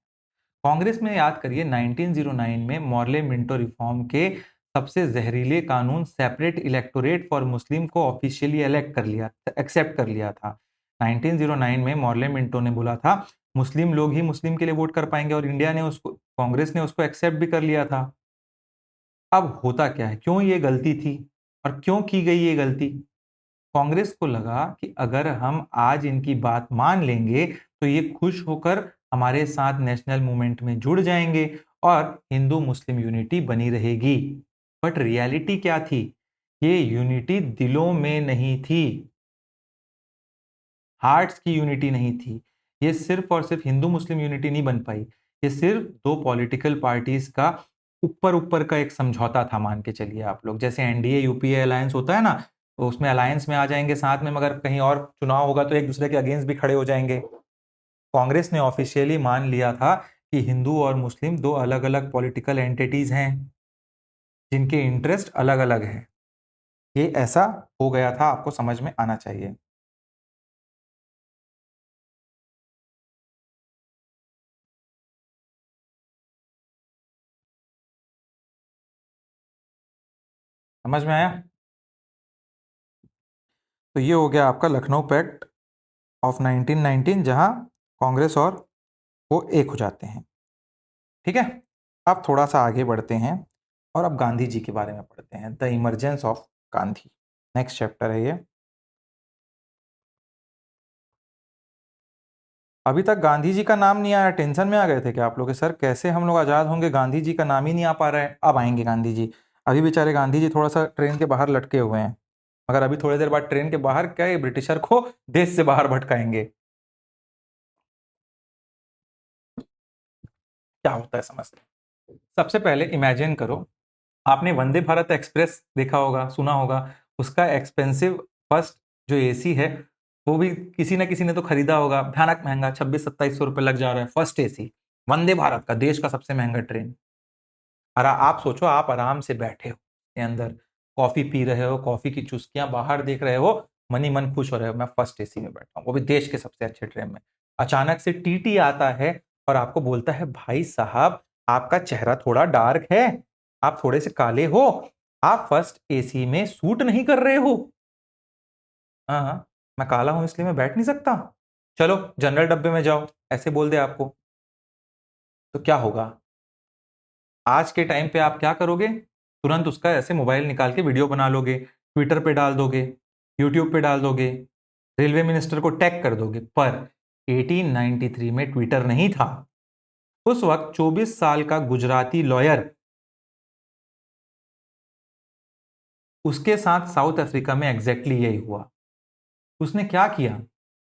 कांग्रेस में याद करिए 1909 में मॉर्ले मिंटो रिफॉर्म के सबसे जहरीले कानून सेपरेट इलेक्टोरेट फॉर मुस्लिम को ऑफिशियली एक्सेप्ट कर लिया था। 1909 में मॉर्ले मिंटो ने बोला था मुस्लिम लोग ही मुस्लिम के लिए वोट कर पाएंगे, और इंडिया ने उसको, कांग्रेस ने उसको एक्सेप्ट भी कर लिया था। अब होता क्या है, क्यों ये गलती थी और क्यों की गई ये गलती? कांग्रेस को लगा कि अगर हम आज इनकी बात मान लेंगे तो ये खुश होकर हमारे साथ नेशनल मूवमेंट में जुड़ जाएंगे और हिंदू मुस्लिम यूनिटी बनी रहेगी। बट रियलिटी क्या थी? ये यूनिटी दिलों में नहीं थी, हार्ट्स की यूनिटी नहीं थी। ये सिर्फ और सिर्फ हिंदू मुस्लिम यूनिटी नहीं बन पाई, ये सिर्फ दो पॉलिटिकल पार्टीज का ऊपर ऊपर का एक समझौता था, मान के चलिए आप लोग। जैसे एनडीए यूपीए अलायंस होता है ना, तो उसमें अलायंस में आ जाएंगे साथ में, मगर कहीं और चुनाव होगा तो एक दूसरे के अगेंस्ट भी खड़े हो जाएंगे। कांग्रेस ने ऑफिशियली मान लिया था कि हिंदू और मुस्लिम दो अलग अलग पॉलिटिकल एंटिटीज हैं जिनके इंटरेस्ट अलग अलग हैं। ये ऐसा हो गया था, आपको समझ में आना चाहिए। समझ में आया? तो ये हो गया आपका लखनऊ पैक्ट ऑफ 1919, जहां कांग्रेस और वो एक हो जाते हैं। ठीक है, अब थोड़ा सा आगे बढ़ते हैं और अब गांधी जी के बारे में पढ़ते हैं, the emergence of Gandhi. Next chapter है ये। अभी तक गांधी जी का नाम नहीं आया, टेंशन में आ गए थे क्या आप लोग कि सर कैसे हम लोग आज़ाद होंगे, गांधी जी का नाम ही नहीं आ पा रहा है। अब आएंगे गांधी जी। अभी बेचारे गांधी जी थोड़ा सा ट्रेन के बाहर लटके हुए हैं, मगर अभी थोड़ी देर बाद ट्रेन के बाहर क्या ये ब्रिटिशर को देश से बाहर भटकाएंगे। क्या होता है समझते हैं। सबसे पहले इमेजिन करो, आपने वंदे भारत एक्सप्रेस देखा होगा, सुना होगा। उसका एक्सपेंसिव फर्स्ट जो एसी है वो भी किसी ना किसी ने तो खरीदा होगा, भयानक महंगा, 26-27 सौ रुपए लग जा रहा है फर्स्ट एसी, वंदे भारत का, देश का सबसे महंगा ट्रेन। और आप सोचो, आप आराम से बैठे हो के अंदर, कॉफी पी रहे हो, कॉफी की चुस्कियां बाहर देख रहे हो, मनी मन खुश हो रहे हो, मैं फर्स्ट एसी में बैठा हूँ, वो भी देश के सबसे अच्छे ट्रेन में। अचानक से टीटी आता है और आपको बोलता है भाई साहब आपका चेहरा थोड़ा डार्क है, आप थोड़े से काले हो, आप फर्स्ट एसी में सूट नहीं कर रहे हो। हाँ हाँ, मैं काला हूं इसलिए मैं बैठ नहीं सकता, चलो जनरल डब्बे में जाओ, ऐसे बोल दे आपको, तो क्या होगा? आज के टाइम पे आप क्या करोगे? तुरंत उसका ऐसे मोबाइल निकाल के वीडियो बना लोगे, ट्विटर पे डाल दोगे, यूट्यूब पे डाल दोगे, रेलवे मिनिस्टर को टैग कर दोगे। पर 1893 में ट्विटर नहीं था। उस वक्त 24 साल का गुजराती लॉयर, उसके साथ साउथ अफ्रीका में एग्जैक्टली यही हुआ। उसने क्या किया?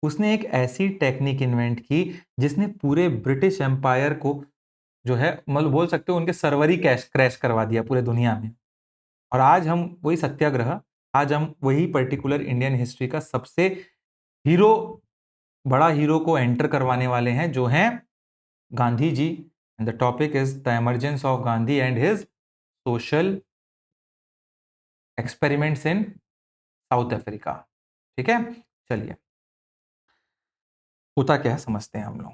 उसने एक ऐसी टेक्निक इन्वेंट की जिसने पूरे ब्रिटिश एम्पायर को जो है, मतलब बोल सकते हो उनके सर्वर ही क्रैश करवा दिया पूरे दुनिया में। और आज हम वही सत्याग्रह, आज हम वही पर्टिकुलर इंडियन हिस्ट्री का सबसे हीरो, बड़ा हीरो को एंटर करवाने वाले हैं, जो हैं Gandhi ji. And the topic is the emergence of Gandhi and his social experiments in South Africa. ठीक है, चलिए होता क्या है समझते हैं हम लोग।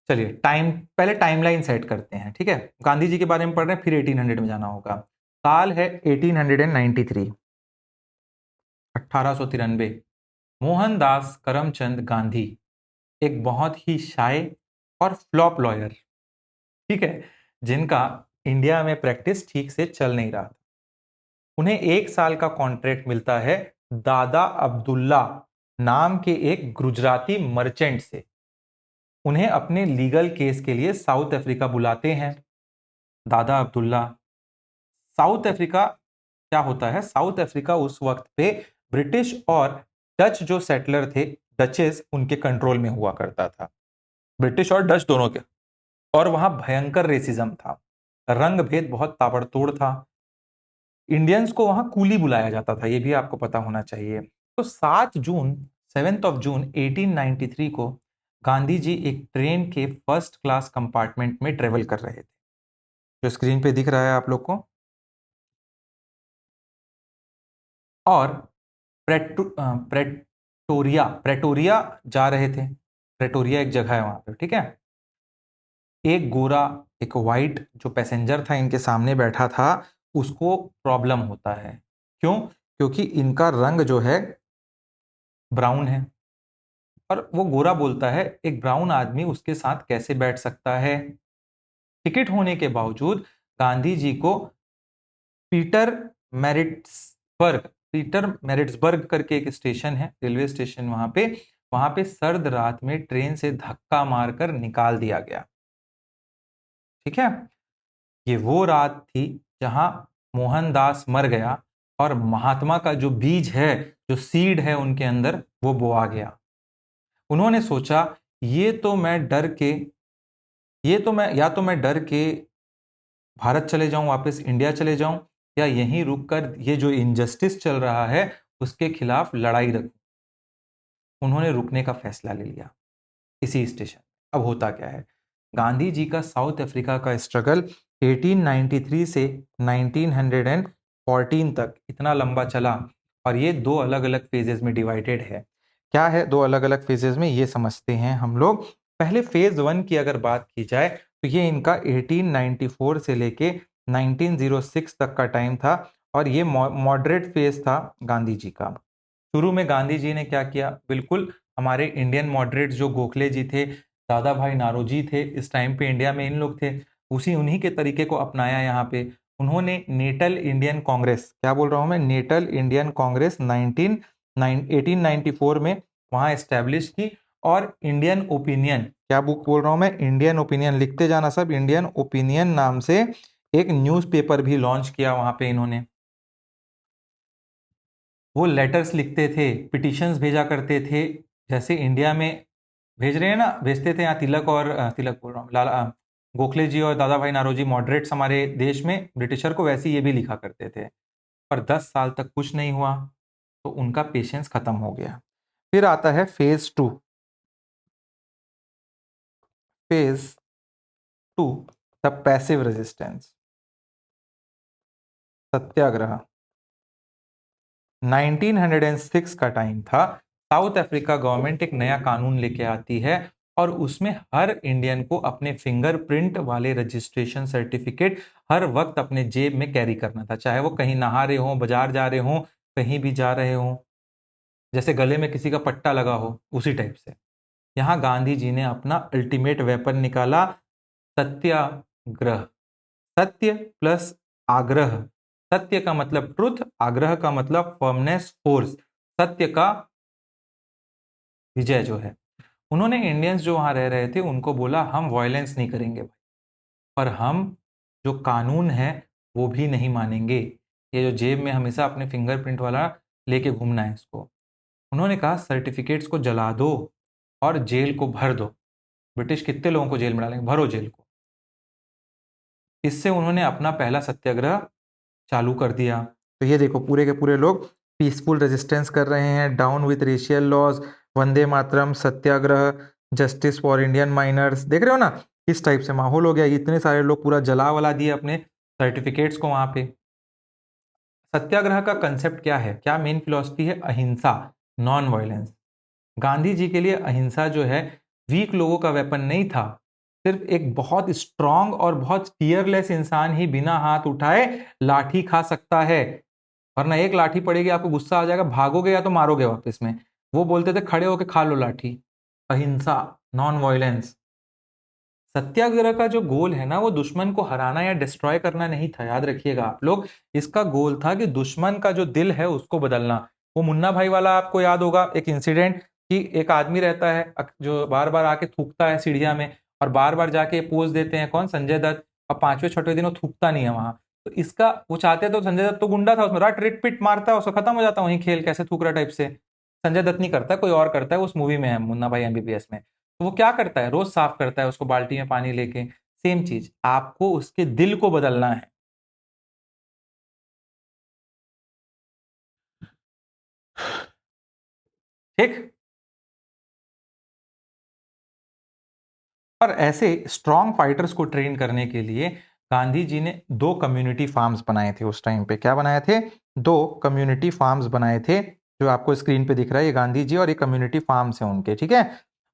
चलिए पहले टाइमलाइन सेट करते हैं। ठीक है, गांधी जी के बारे में पढ़ रहे हैं, फिर 1800 में जाना होगा। साल है 1893, 1893। मोहनदास करमचंद गांधी एक बहुत ही शाय और फ्लॉप लॉयर, ठीक है, जिनका इंडिया में प्रैक्टिस ठीक से चल नहीं रहा था। उन्हें 1 साल का कॉन्ट्रैक्ट मिलता है दादा अब्दुल्ला नाम के एक गुजराती मर्चेंट से। उन्हें अपने लीगल केस के लिए साउथ अफ्रीका बुलाते हैं दादा अब्दुल्ला। साउथ अफ्रीका क्या होता है? साउथ अफ्रीका उस वक्त पे ब्रिटिश और डच जो सेटलर थे, डचेस, उनके कंट्रोल में हुआ करता था, ब्रिटिश और डच दोनों के। और वहां भयंकर रेसिज्म था, रंग भेद बहुत ताबड़तोड़ था। इंडियंस को वहां कूली बुलाया जाता था, ये भी आपको पता होना चाहिए। तो 7 जून, 7 जून 1893 को गांधी जी एक ट्रेन के फर्स्ट क्लास कंपार्टमेंट में ट्रेवल कर रहे थे, जो स्क्रीन पे दिख रहा है आप लोग को। और प्रेटोरिया प्रेटोरिया जा रहे थे। प्रेटोरिया एक जगह है वहां पे, ठीक है। एक गोरा, एक वाइट जो पैसेंजर था इनके सामने बैठा था, उसको प्रॉब्लम होता है। क्यों? क्योंकि इनका रंग जो है ब्राउन है। और वो गोरा बोलता है एक ब्राउन आदमी उसके साथ कैसे बैठ सकता है। टिकट होने के बावजूद गांधी जी को पीटर मैरिट्सबर्ग पीटर मैरिट्सबर्ग करके एक स्टेशन है, रेलवे स्टेशन, वहां पे सर्द रात में ट्रेन से धक्का मारकर निकाल दिया गया। ठीक है, ये वो रात थी जहां मोहनदास मर गया और महात्मा का जो बीज है, जो सीड है उनके अंदर, वो बोआ गया। उन्होंने सोचा ये तो मैं डर के ये तो मैं या तो मैं डर के भारत चले जाऊं, वापस इंडिया चले जाऊं, या यहीं रुककर ये जो इनजस्टिस चल रहा है उसके खिलाफ लड़ाई रखूं? उन्होंने रुकने का फैसला ले लिया इसी स्टेशन। अब होता क्या है, गांधी जी का साउथ अफ्रीका का स्ट्रगल 1893 से 1914 तक इतना लंबा चला, और ये दो अलग अलग फेजेस में डिवाइडेड है। क्या है दो अलग अलग फेजेस में, ये समझते हैं हम लोग। पहले फेज वन की अगर बात की जाए तो ये इनका 1894 से लेके 1906 तक का टाइम था, और ये मॉडरेट फेज था गांधी जी का। शुरू में गांधी जी ने क्या किया, बिल्कुल हमारे इंडियन मॉडरेट जो गोखले जी थे, दादा भाई नारोजी थे, इस टाइम पे इंडिया में इन लोग थे, उन्हीं के तरीके को अपनाया यहाँ पे। उन्होंने नेटल इंडियन कांग्रेस, क्या बोल रहा हूँ मैं, नेटल इंडियन कांग्रेस 1894 में वहां एस्टेब्लिश की। और इंडियन ओपिनियन, क्या बुक बोल रहा हूँ मैं, इंडियन ओपिनियन, लिखते जाना सब, इंडियन ओपिनियन नाम से एक न्यूज़पेपर भी लॉन्च किया वहां पे इन्होंने। वो लेटर्स लिखते थे, पिटिशंस भेजा करते थे, जैसे इंडिया में भेज रहे हैं ना, भेजते थे यहाँ तिलक, और तिलक बोल रहा हूँ, लाला गोखले जी और दादा भाई नारोजी मॉडरेट्स हमारे देश में ब्रिटिशर को, वैसे ये भी लिखा करते थे। पर 10 साल तक कुछ नहीं हुआ, तो उनका पेशेंस खत्म हो गया। फिर आता है phase two. Phase two, the passive resistance, satyagraha. 1906 का टाइम था। साउथ अफ्रीका गवर्नमेंट एक नया कानून लेके आती है, और उसमें हर इंडियन को अपने फिंगरप्रिंट वाले रजिस्ट्रेशन सर्टिफिकेट हर वक्त अपने जेब में कैरी करना था, चाहे वो कहीं नहा रहे हो, बाजार जा रहे हो, कहीं भी जा रहे हो, जैसे गले में किसी का पट्टा लगा हो, उसी टाइप से। यहाँ गांधी जी ने अपना अल्टीमेट वेपन निकाला, सत्याग्रह। सत्य प्लस आग्रह, सत्य का मतलब ट्रुथ, आग्रह का मतलब फर्मनेस, फोर्स, सत्य का विजय जो है। उन्होंने इंडियंस जो वहां रह रहे थे उनको बोला, हम वायलेंस नहीं करेंगे भाई, पर हम जो कानून है वो भी नहीं मानेंगे। ये जो जेब में हमेशा अपने फिंगरप्रिंट वाला लेके घूमना है इसको। उन्होंने कहा सर्टिफिकेट्स को जला दो और जेल को भर दो। ब्रिटिश कितने लोगों को जेल में डालेंगे, भरो जेल को। इससे उन्होंने अपना पहला सत्याग्रह चालू कर दिया। तो ये देखो पूरे के पूरे लोग पीसफुल रेजिस्टेंस कर रहे हैं, down with racial laws, Vande Mataram, satyagraha, justice for Indian miners, देख रहे हो ना, इस टाइप से माहौल हो गया। इतने सारे लोग पूरा जला वला दिए अपने सर्टिफिकेट्स को वहां पे। सत्याग्रह का कंसेप्ट क्या है, क्या मेन फिलॉसफी है, अहिंसा, नॉन वायलेंस। गांधी जी के लिए अहिंसा जो है वीक लोगों का वेपन नहीं था, सिर्फ एक बहुत स्ट्रांग और बहुत फियरलेस इंसान ही बिना हाथ उठाए लाठी खा सकता है, वरना एक लाठी पड़ेगी आपको गुस्सा आ जाएगा, भागोगे या तो मारोगे वापस में। वो बोलते थे खड़े होके खा लो लाठी। अहिंसा, नॉन वायलेंस। सत्याग्रह का जो गोल है ना, वो दुश्मन को हराना या डिस्ट्रॉय करना नहीं था, याद रखिएगा आप लोग। इसका गोल था कि दुश्मन का जो दिल है उसको बदलना। वो मुन्ना भाई वाला आपको याद होगा एक इंसिडेंट, कि एक आदमी रहता है जो बार बार आके थूकता है सीढ़िया में, और बार बार जाके पोज देते हैं, कौन, संजय दत्त, और पांचवें छठवें दिन वो थूकता नहीं है वहां। तो इसका वो चाहते तो, संजय दत्त तो गुंडा था उसमें, रट रिट पिट मारता है उसको, खत्म हो जाता वहीं खेल, कैसे थूक रहा टाइप से। संजय दत्त नहीं करता, कोई और करता है, उस मूवी में है मुन्ना भाई एमबीबीएस में। तो वो क्या करता है, रोज साफ करता है उसको बाल्टी में पानी लेके। सेम चीज, आपको उसके दिल को बदलना है। ठीक। और ऐसे स्ट्रॉन्ग फाइटर्स को ट्रेन करने के लिए गांधी जी ने दो कम्युनिटी फार्म्स बनाए थे उस टाइम पे। क्या बनाए थे, दो कम्युनिटी फार्म्स बनाए थे, जो आपको स्क्रीन पे दिख रहा है, ये गांधी जी और ये कम्युनिटी फार्म्स हैं उनके, ठीक है।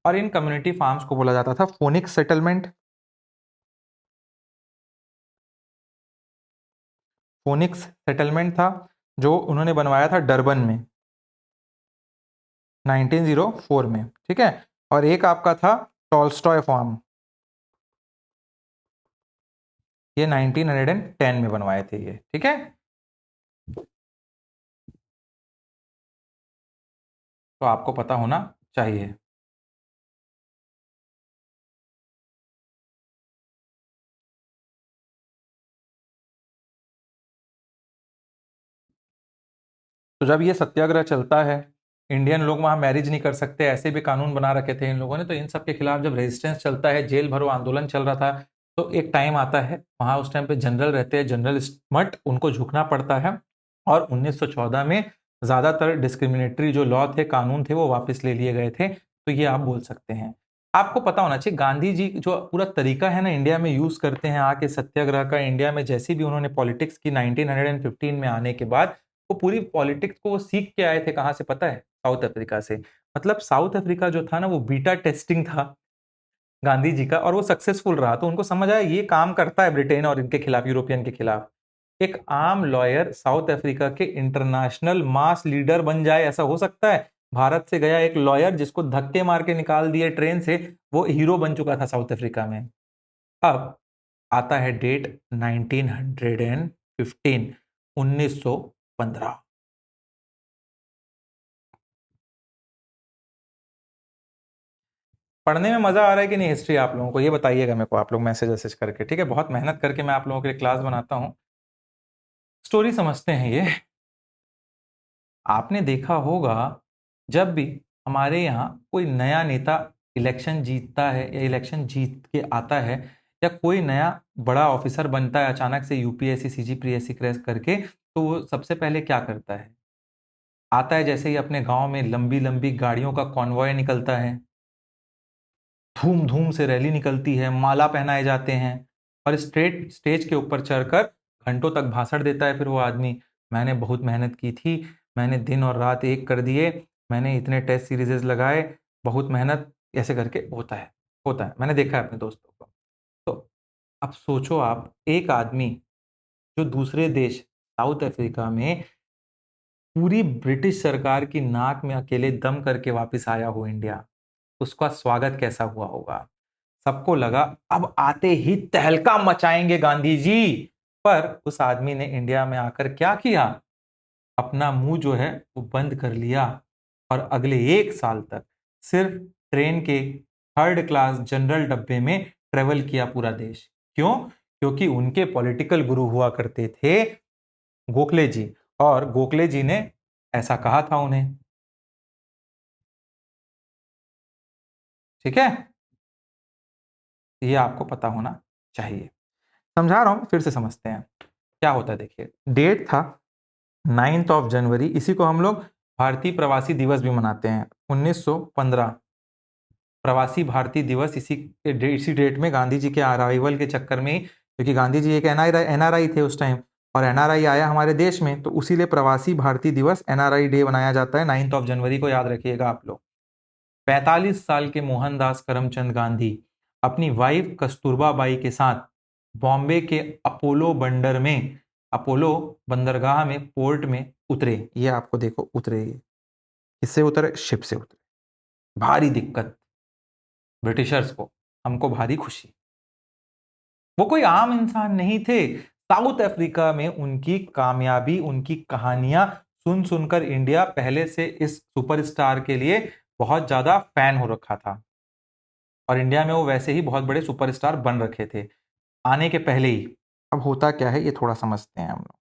और इन कम्युनिटी फार्म्स को बोला जाता था फोनिक्स सेटलमेंट। फोनिक्स सेटलमेंट था जो उन्होंने बनवाया था डरबन में 1904 में, ठीक है। और एक आपका था टॉल्स्टॉय फार्म, ये 1910 में बनवाए थे ये, ठीक है। तो आपको पता होना चाहिए। तो जब ये सत्याग्रह चलता है, इंडियन लोग वहां मैरिज नहीं कर सकते, ऐसे भी कानून बना रखे थे इन लोगों ने, तो इन सब के खिलाफ जब रेजिस्टेंस चलता है, जेल भरो आंदोलन चल रहा था, तो एक टाइम आता है वहां, उस टाइम पे जनरल रहते हैं, जनरल स्मट, उनको झुकना पड़ता है और 1914 में ज्यादातर डिस्क्रिमिनेटरी जो लॉ थे, कानून थे, वो वापस ले लिए गए थे। तो ये आप बोल सकते हैं। आपको पता होना चाहिए गांधी जी जो पूरा तरीका है ना इंडिया में यूज करते हैं आके सत्याग्रह का, इंडिया में जैसी भी उन्होंने पॉलिटिक्स की 1915 में आने के बाद, वो पूरी पॉलिटिक्स को वो सीख के आए थे। कहाँ से पता है? साउथ अफ्रीका से। मतलब साउथ अफ्रीका जो था ना वो बीटा टेस्टिंग था गांधी जी का, और वो सक्सेसफुल रहा। तो उनको समझ आया ये काम करता है ब्रिटेन और इनके खिलाफ, यूरोपियन के खिलाफ। एक आम लॉयर साउथ अफ्रीका के इंटरनेशनल मास लीडर बन जाए, ऐसा हो सकता है? भारत से गया एक लॉयर जिसको धक्के मार के निकाल दिए ट्रेन से, वो हीरो बन चुका था साउथ अफ्रीका में। अब आता है डेट 1915, 1915। पढ़ने में मजा आ रहा है कि नहीं हिस्ट्री आप लोगों को? ये बताइएगा मेरे को आप लोग मैसेज वैसेज करके, ठीक है? बहुत मेहनत करके मैं आप लोगों के लिए क्लास बनाता हूँ। स्टोरी समझते हैं ये। आपने देखा होगा जब भी हमारे यहाँ कोई नया नेता इलेक्शन जीतता है या इलेक्शन जीत के आता है, या कोई नया बड़ा ऑफिसर बनता है अचानक से यूपीएससी सीजीपीएससी क्रैश करके, तो वो सबसे पहले क्या करता है? आता है जैसे ही अपने गांव में लंबी लंबी गाड़ियों का कॉन्वॉय निकलता है, धूम धूम से रैली निकलती है, माला पहनाए जाते हैं, और स्ट्रेट स्टेज के ऊपर चढ़कर घंटों तक भाषण देता है फिर वो आदमी। मैंने बहुत मेहनत की थी, मैंने दिन और रात एक कर दिए, मैंने इतने टेस्ट सीरीजेस लगाए, बहुत मेहनत, ऐसे करके होता है मैंने देखा है अपने दोस्तों को। तो अब सोचो आप, एक आदमी जो दूसरे देश साउथ अफ्रीका में पूरी ब्रिटिश सरकार की नाक में अकेले दम करके वापस आया हो इंडिया, उसका स्वागत कैसा हुआ होगा? सबको लगा अब आते ही तहलका मचाएंगे गांधी जी। पर उस आदमी ने इंडिया में आकर क्या किया? अपना मुंह जो है वो बंद कर लिया, और अगले एक साल तक सिर्फ ट्रेन के थर्ड क्लास जनरल डब्बे में ट्रेवल किया पूरा देश। क्यों? क्योंकि उनके पॉलिटिकल गुरु हुआ करते थे गोखले जी, और गोखले जी ने ऐसा कहा था उन्हें। ठीक है, ये आपको पता होना चाहिए। समझा रहा हूं, फिर से समझते हैं क्या होता है। देखिए, डेट था 9 जनवरी, इसी को हम लोग भारतीय प्रवासी दिवस भी मनाते हैं। 1915 प्रवासी भारतीय दिवस, इसी डेट में गांधी जी के अराइवल के चक्कर में, क्योंकि गांधी जी एक एनआरआई थे उस टाइम, और एनआरआई आया हमारे देश में, तो उसी लिए प्रवासी भारतीय दिवस एनआरआई डे मनाया जाता है 9 जनवरी को, याद रखिएगा आप लोग। 45 साल के मोहनदास करमचंद गांधी अपनी वाइफ कस्तूरबा बाई के साथ बॉम्बे के अपोलो बंदरगाह में, पोर्ट में उतरे। ये आपको देखो, उतरे ये किससे उतरे? शिप से उतरे। भारी दिक्कत ब्रिटिशर्स को, हमको भारी खुशी। वो कोई आम इंसान नहीं थे। साउथ अफ्रीका में उनकी कामयाबी, उनकी कहानियां सुन सुनकर इंडिया पहले से इस सुपरस्टार के लिए बहुत ज्यादा फैन हो रखा था, और इंडिया में वो वैसे ही बहुत बड़े सुपरस्टार बन रखे थे आने के पहले ही। अब होता क्या है ये थोड़ा समझते हैं हम लोग।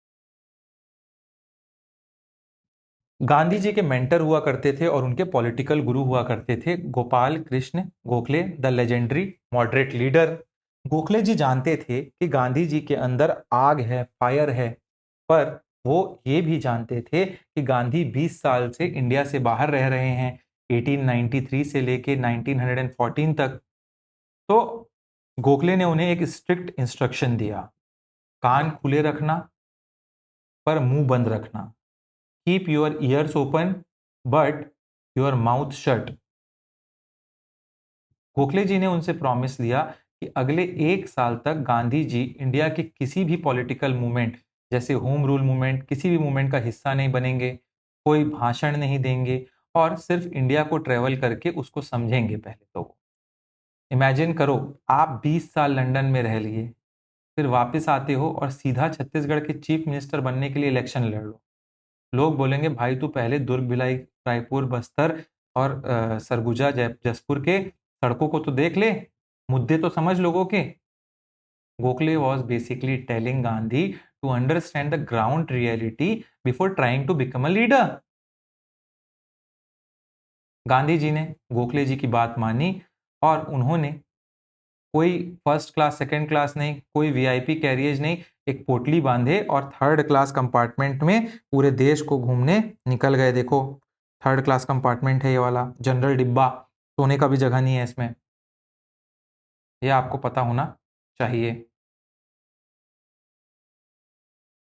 गांधी जी के मेंटर हुआ करते थे और उनके पॉलिटिकल गुरु हुआ करते थे Gopal Krishna Gokhale, the legendary moderate leader. Gokhale ji जानते थे कि गांधी जी के अंदर आग है, फायर है, पर वो ये भी जानते थे कि गांधी 20 साल से इंडिया से बाहर रह रहे हैं, 1893 से लेके 1914 तक। तो गोखले ने उन्हें एक स्ट्रिक्ट इंस्ट्रक्शन दिया, कान खुले रखना पर मुंह बंद रखना। Keep your ears open but your mouth shut. Gokhale ji ने उनसे प्रॉमिस लिया कि अगले एक साल तक गांधी जी इंडिया के किसी भी पॉलिटिकल मूवमेंट, जैसे होम रूल मूवमेंट, किसी भी मूवमेंट का हिस्सा नहीं बनेंगे, कोई भाषण नहीं देंगे, और सिर्फ इंडिया को ट्रेवल करके उसको समझेंगे पहले तो। इमेजिन करो, आप 20 साल लंदन में रह लिए, फिर वापस आते हो और सीधा छत्तीसगढ़ के चीफ मिनिस्टर बनने के लिए इलेक्शन लड़ लो। लोग बोलेंगे भाई तू पहले दुर्ग, भिलाई, रायपुर, बस्तर और सरगुजा, जसपुर के सड़कों को तो देख ले, मुद्दे तो समझ लोगों के। Gokhale was basically telling Gandhi to understand the ground reality before trying to become a leader. Gandhi ji ने गोखले जी की बात मानी, और उन्होंने कोई फर्स्ट क्लास सेकंड क्लास नहीं, कोई वीआईपी कैरियज नहीं, एक पोटली बांधे और थर्ड क्लास कंपार्टमेंट में पूरे देश को घूमने निकल गए। देखो थर्ड क्लास कंपार्टमेंट है ये वाला, जनरल डिब्बा, सोने का भी जगह नहीं है इसमें, ये आपको पता होना चाहिए।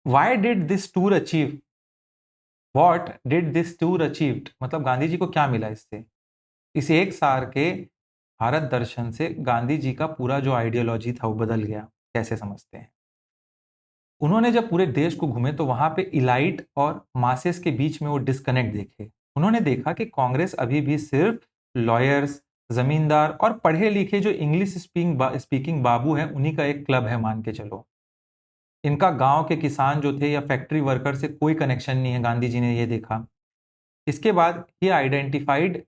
Why did this tour achieve, what did this tour achieved, मतलब गांधी जी को क्या मिला इससे? इस एक साल के भारत दर्शन से गांधी जी का पूरा जो आइडियोलॉजी था वो बदल गया। कैसे समझते हैं? उन्होंने जब पूरे देश को घूमे तो वहां पे इलाइट और मासेस के बीच में वो डिस्कनेक्ट देखे। उन्होंने देखा कि कांग्रेस अभी भी सिर्फ लॉयर्स, जमींदार और पढ़े लिखे जो इंग्लिश स्पीकिंग बाबू हैं उन्हीं का एक क्लब है, मान के चलो। इनका गांव के किसान जो थे या फैक्ट्री वर्कर से कोई कनेक्शन नहीं है, गांधी जी ने ये देखा। इसके बाद ये आइडेंटिफाइड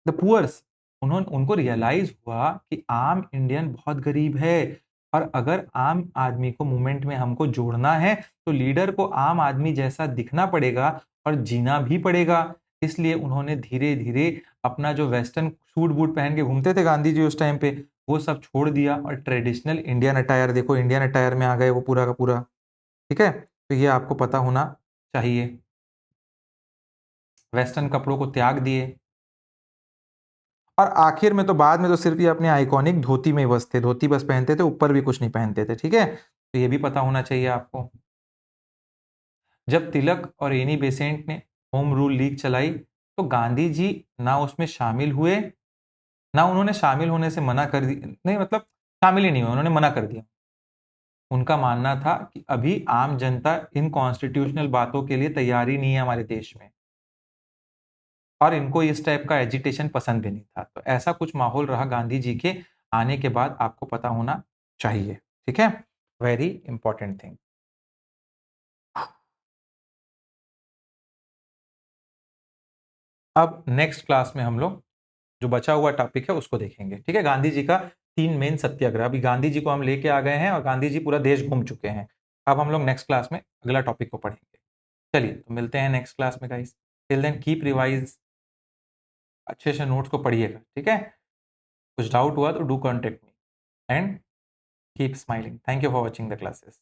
द पुअर्स, उन्होंने उनको रियलाइज हुआ कि आम इंडियन बहुत गरीब है, और अगर आम आदमी को मूवमेंट में हमको जोड़ना है तो लीडर को आम आदमी जैसा दिखना पड़ेगा और जीना भी पड़ेगा। इसलिए उन्होंने धीरे धीरे अपना जो वेस्टर्न सूट बूट पहन के घूमते थे गांधी जी उस टाइम पे, वो सब छोड़ दिया और ट्रेडिशनल इंडियन अटायर, देखो इंडियन अटायर में आ गए वो पूरा का पूरा। ठीक है, तो ये आपको पता होना चाहिए। वेस्टर्न कपड़ों को त्याग दिए और आखिर में तो बाद में तो सिर्फ ये अपने आइकॉनिक धोती में ही बस थे, धोती बस पहनते थे, ऊपर भी कुछ नहीं पहनते थे। ठीक है, तो ये भी पता होना चाहिए आपको। जब तिलक और एनी बेसेंट ने होम रूल लीग चलाई तो गांधी जी ना उसमें शामिल हुए, ना उन्होंने शामिल होने से मना कर दी, नहीं मतलब शामिल ही नहीं हुए, उन्होंने मना कर दिया। उनका मानना था कि अभी आम जनता इन कॉन्स्टिट्यूशनल बातों के लिए तैयार ही नहीं है हमारे देश में, और इनको इस टाइप का एजिटेशन पसंद भी नहीं था। तो ऐसा कुछ माहौल रहा गांधी जी के आने के बाद, आपको पता होना चाहिए। ठीक है, वेरी इंपॉर्टेंट थिंग। अब नेक्स्ट क्लास में हम लोग जो बचा हुआ टॉपिक है उसको देखेंगे। ठीक है, गांधी जी का 3 मेन सत्याग्रह, अभी गांधी जी को हम लेके आ गए हैं और गांधी जी पूरा देश घूम चुके हैं। अब हम लोग नेक्स्ट क्लास में अगला टॉपिक को पढ़ेंगे। चलिए तो मिलते हैं नेक्स्ट क्लास में guys. Till then keep revise, अच्छे से नोट्स को पढ़िएगा। ठीक है, कुछ डाउट हुआ तो do contact me and keep smiling. Thank you for watching the classes.